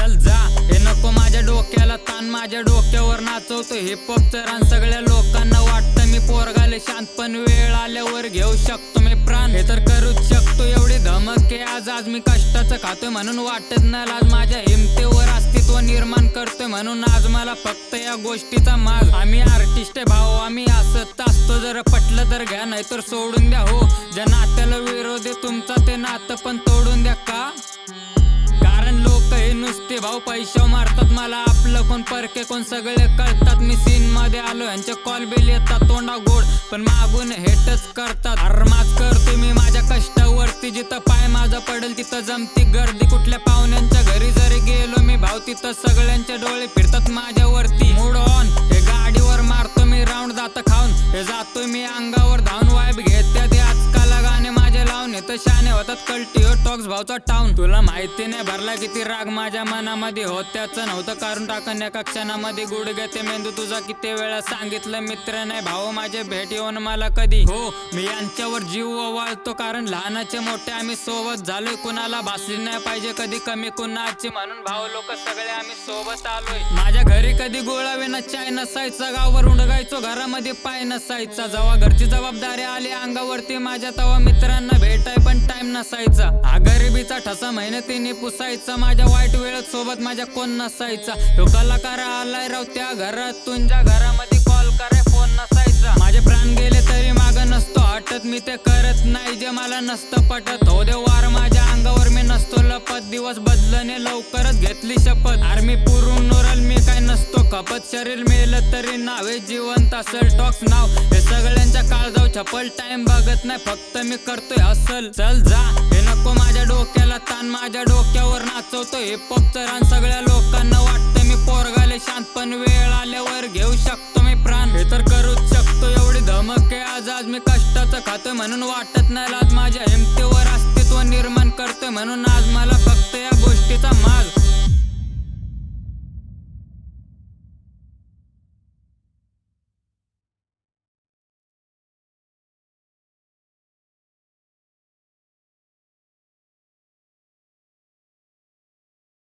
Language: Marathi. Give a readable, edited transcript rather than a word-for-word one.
चल जा, हे नको माझ्या डोक्याला ताण, माझ्या डोक्यावर नाचवतो हिपहॉपचं रान. सगळ्या लोकांना वाटतं मी पोरगाले शांत, पण वेळ आल्यावर घेऊ शकतो मी प्राण. हे तर करूच शकतो एवढी धमक आहे आज मी कष्टाचं खातोय म्हणून वाटत नाही लाज. माझ्या हिमतीवर अस्तित्व निर्माण करतोय म्हणून आज मला फक्त या गोष्टीचा माज. आम्ही आर्टिस्ट आहे भाऊ, आम्ही असत असतो, जर पटलं तर घ्या नाही तर सोडून द्या. हो, ज्या नात्याला विरोध आहे तुमचा ते नातं पण तोडून द्या. का? कारण लोक हे नुसते भाऊ पैशावर मारतात, मला आपलं कोण परके कोण सगळे कळतात. मी सीन मध्ये आलो यांचे कॉल बिल येतात तोंडा गोड, पण मागून हेटच करतात. हरमाच करतो मी माझ्या कष्टावरती, जिथं पाय माझा पडेल तिथं जमती गर्दी. कुठल्या पाहुण्यांच्या घरी जरी गेलो मी भाऊ तिथं सगळ्यांचे डोळे फिरतात माझ्यावरती. मूड ऑन, हे गाडीवर मारतो मी राऊंड जात खाऊन, हे जातोय मी अंगावर धावून. वाईब घेत्या ते आजकाल गाणे माझे लावून, हे तर शाने होतात कल्टी हो टॉक्स भाऊचा टाऊन. तुला माहिती नाही भरला किती राग माझ्या मनामध्ये हो, त्याचं नव्हतं काढून टाकन एका क्षणामध्ये. गुडघे ते मेंदू तुझा किती वेळा सांगितलं मित्र नाही भाऊ माझे भेट येऊन मला कधी. हो, मी यांच्यावर जीव ओवाळतो कारण लहानाचे मोठे आम्ही सोबत झालोय. कुणाला भासली नाही पाहिजे कधी कमी कुणाची, म्हणून भाऊ लोक सगळे आम्ही सोबत आलोय. माझ्या घरी कधी गोळावे ना चाय नसायचा, गावावर उडगायचो घरामध्ये पाय नसायचा. जेव्हा घरची जबाबदारी आली अंगावरती माझ्या तेव्हा मित्रांना भेटाय पण टाइम नसायचा. हा गरिबीचा ठसा मेहनतीने पुसायचा, माझ्या वाईट वेळेत सोबत माझ्या कोण नसायचा. तो कलाकार आलाय राव त्या घरात, तुझ्या घरामध्ये कॉल कराय फोन नसायचा. माझे प्राण गेले तरी माग नसतो हटत, मी ते करत नाही जे मला नसतं पटत. हो दे वार माझ्या अंगावर मी नसतो लपत, दिवस बदलणे लवकरच घेतली शपथ. आर्मी पुरून उरल मी काय नसतो खपत, शरीर मेलं तरी नावे जिवंत असल. टॉक्स नाव हे सगळ्यांच्या काळजाव छपल, टाइम बघत नाही फक्त मी करतोय हसल. चल जा, हे नको माझ्या डोक्याला ताण, माझ्या डोक्यावर नाचवतो हिपहॉपचं रान. सगळ्या लोकांना वाटतं मी पोरगाले शांत, पण वेळ आल्यावर घेऊ शकतो मी प्राण. हे तर करूच शकतो एवढी धमक आहे आज मी कष्टाचं खातोय म्हणून वाटत नाही लाज. माझ्या हिमतीवर अस्तित्व निर्माण करतोय म्हणून आज मला फक्त